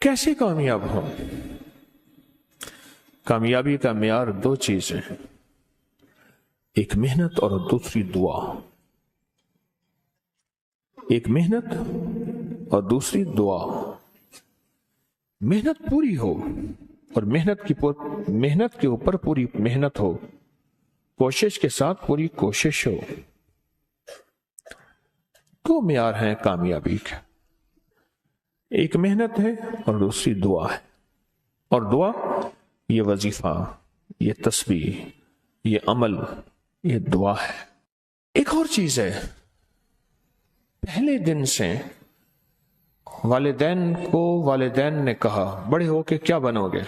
कैसे कामयाब हो? कामयाबी का मेयार दो चीजें हैं, एक मेहनत और दूसरी दुआ। एक मेहनत और दूसरी दुआ। मेहनत पूरी हो और मेहनत के ऊपर पूरी मेहनत हो, कोशिश के साथ पूरी कोशिश हो, दो मेयार हैं कामयाबी के। एक मेहनत है और दूसरी दुआ है। और दुआ ये वजीफा, ये तस्बीह, ये अमल, ये दुआ है। एक और चीज है, पहले दिन से वालिदैन ने कहा बड़े होके क्या बनोगे।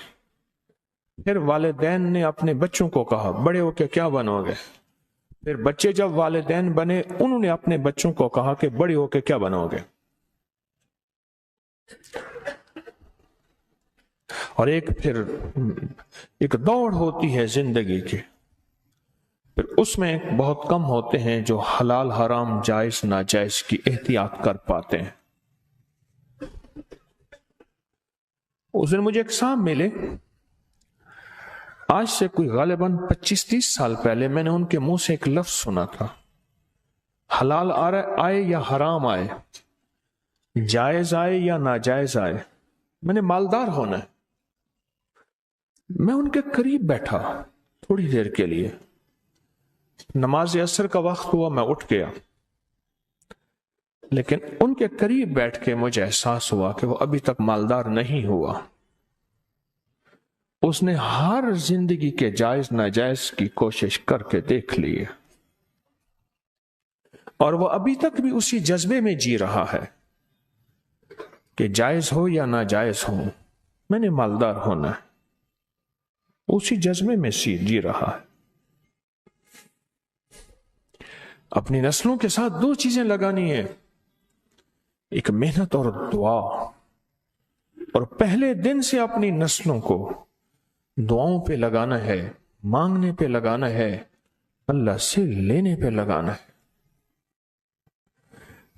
फिर वालिदैन ने अपने बच्चों को कहा बड़े होके क्या बनोगे। फिर बच्चे जब वालिदैन बने उन्होंने अपने बच्चों को कहा कि बड़े होके क्या बनोगे। और एक दौड़ होती है जिंदगी की, फिर उसमें बहुत कम होते हैं जो हलाल हराम जायज नाजायज की एहतियात कर पाते हैं। उस दिन मुझे एक साहब मिले, आज से कोई गालिबन 25-30 साल पहले मैंने उनके मुंह से एक लफ्ज सुना था, हलाल आए या हराम आए, जायज आए या नाजायज आए, मैंने मालदार होना है। मैं उनके करीब बैठा थोड़ी देर के लिए, नमाज असर का वक्त हुआ, मैं उठ गया, लेकिन उनके करीब बैठ के मुझे एहसास हुआ कि वो अभी तक मालदार नहीं हुआ। उसने हर जिंदगी के जायज नाजायज की कोशिश करके देख ली है और वो अभी तक भी उसी जज्बे में जी रहा है कि जायज हो या नाजायज हो मैंने मालदार होना है। उसी जज्बे में जी रहा है। अपनी नस्लों के साथ दो चीजें लगानी है, एक मेहनत और दुआ। और पहले दिन से अपनी नस्लों को दुआओं पे लगाना है, मांगने पे लगाना है, अल्लाह से लेने पे लगाना है।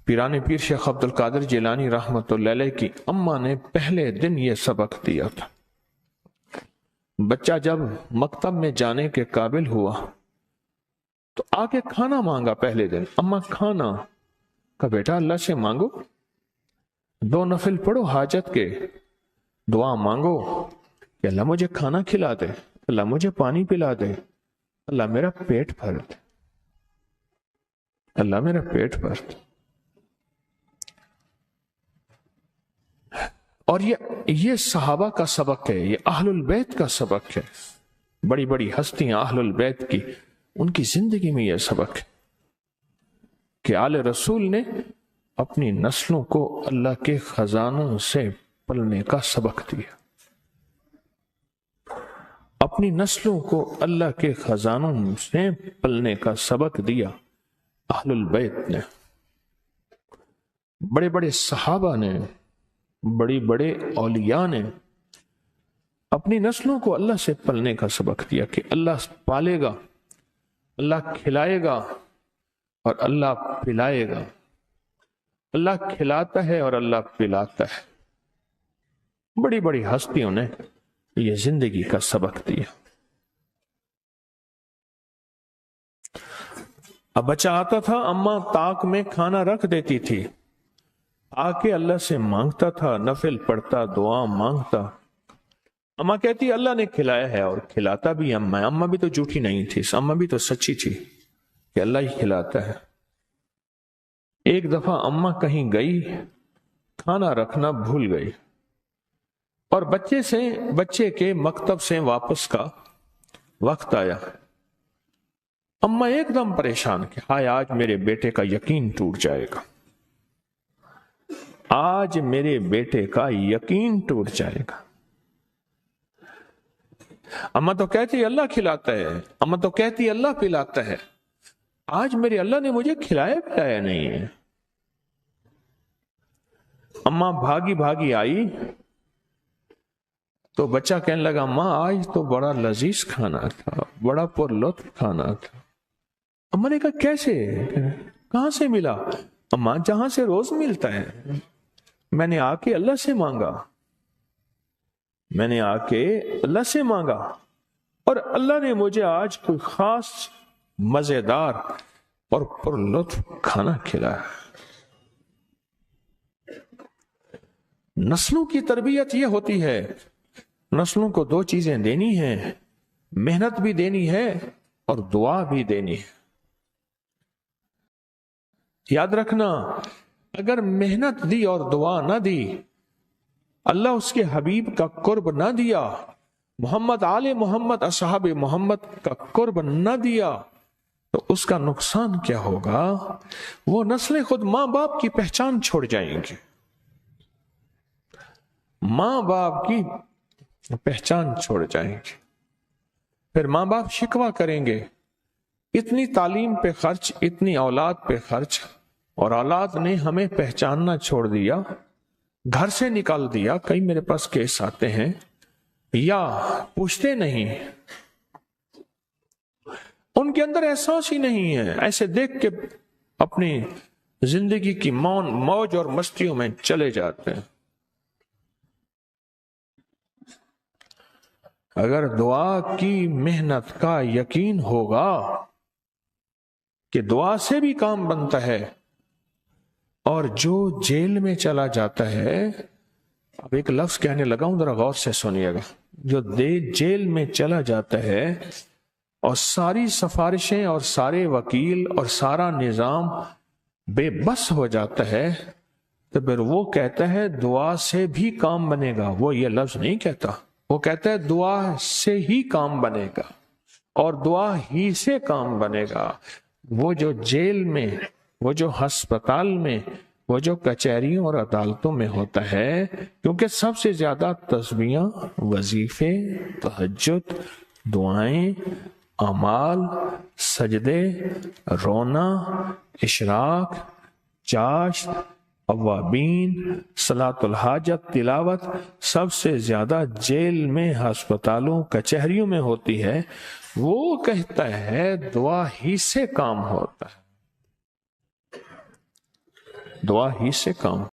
पीराने पीर शेख अब्दुल कादिर जिलानी रहमतुल्लाह अलैह की अम्मा ने पहले दिन ये सबक दिया था। बच्चा जब मकतब में जाने के काबिल हुआ तो आके खाना मांगा। पहले दिन अम्मा खाना का, बेटा अल्लाह से मांगो, 2 नफिल पढ़ो हाजत के, दुआ मांगो कि अल्लाह मुझे खाना खिला दे, अल्लाह मुझे पानी पिला दे, अल्लाह मेरा पेट भर दे, अल्लाह मेरा पेट भर दे। और ये सहाबा का सबक है, ये अहलुल बैत का सबक है। बड़ी बड़ी हस्तियां अहलुल बैत की, उनकी जिंदगी में यह सबक है कि आले रसूल ने अपनी नस्लों को अल्लाह के खजानों से पलने का सबक दिया। अपनी नस्लों को अल्लाह के खजानों से पलने का सबक दिया अहलुल बैत ने। बड़े बड़े सहाबा ने, बड़ी बड़े औलिया ने अपनी नस्लों को अल्लाह से पलने का सबक दिया कि अल्लाह पालेगा, अल्लाह खिलाएगा और अल्लाह पिलाएगा। अल्लाह खिलाता है और अल्लाह पिलाता है। बड़ी बड़ी हस्तियों ने यह जिंदगी का सबक दिया। अब बच्चा आता था, अम्मा ताक में खाना रख देती थी, आके अल्लाह से मांगता था, नफिल पढ़ता, दुआ मांगता। अम्मा कहती अल्लाह ने खिलाया है और खिलाता भी अम्मा है। अम्मा भी तो झूठी नहीं थी, अम्मा भी तो सच्ची थी कि अल्लाह ही खिलाता है। एक दफा अम्मा कहीं गई, खाना रखना भूल गई और बच्चे के मकतब से वापस का वक्त आया। अम्मा एकदम परेशान कि हाय आज मेरे बेटे का यकीन टूट जाएगा, आज मेरे बेटे का यकीन टूट जाएगा। अम्मा तो कहती अल्लाह खिलाता है, अम्मा तो कहती अल्लाह पिलाता है, आज मेरे अल्लाह ने मुझे खिलाया पिलाया नहीं है। अम्मा भागी भागी आई तो बच्चा कहने लगा अम्मा आज तो बड़ा लजीज खाना था, बड़ा पुरलुत्फ खाना था। अम्मा ने कहा कैसे, कहां से मिला? अम्मा जहां से रोज मिलता है, मैंने आके अल्लाह से मांगा। میں نے آ کے اللہ سے مانگا اور اللہ نے مجھے آج کوئی خاص مزیدار اور پر لطف کھانا کھلایا۔ نسلوں کی تربیت یہ ہوتی ہے، نسلوں کو دو چیزیں دینی ہیں، محنت بھی دینی ہے اور دعا بھی دینی ہے۔ یاد رکھنا، اگر محنت دی اور دعا نہ دی، اللہ اس کے حبیب کا قرب نہ دیا، محمد آل محمد اصحاب محمد کا قرب نہ دیا، تو اس کا نقصان کیا ہوگا؟ وہ نسلیں خود ماں باپ کی پہچان چھوڑ جائیں گے، ماں باپ کی پہچان چھوڑ جائیں گے۔ پھر ماں باپ شکوہ کریں گے، اتنی تعلیم پہ خرچ، اتنی اولاد پہ خرچ، اور اولاد نے ہمیں پہچاننا چھوڑ دیا، گھر سے نکال دیا۔ کئی میرے پاس کیس آتے ہیں، یا پوچھتے نہیں، ان کے اندر احساس ہی نہیں ہے، ایسے دیکھ کے اپنی زندگی کی موج اور مستیوں میں چلے جاتے ہیں۔ اگر دعا کی محنت کا یقین ہوگا کہ دعا سے بھی کام بنتا ہے، اور جو جیل میں چلا جاتا ہے، اب ایک لفظ کہنے لگا ہوں، ذرا غور سے سنیے گا، جو جیل میں چلا جاتا ہے اور ساری سفارشیں اور سارے وکیل اور سارا نظام بے بس ہو جاتا ہے، تو پھر وہ کہتا ہے دعا سے بھی کام بنے گا۔ وہ یہ لفظ نہیں کہتا، وہ کہتا ہے دعا سے ہی کام بنے گا اور دعا ہی سے کام بنے گا۔ وہ جو جیل میں، وہ جو ہسپتال میں، وہ جو کچہریوں اور عدالتوں میں ہوتا ہے، کیونکہ سب سے زیادہ تسبیحاں، وظیفے، تہجد، دعائیں، اعمال، سجدے، رونا، اشراق، چاشت، اوابین، صلاۃ الحاجت، تلاوت، سب سے زیادہ جیل میں، ہسپتالوں، کچہریوں میں ہوتی ہے۔ وہ کہتا ہے دعا ہی سے کام ہوتا ہے، دعا ہی سے کام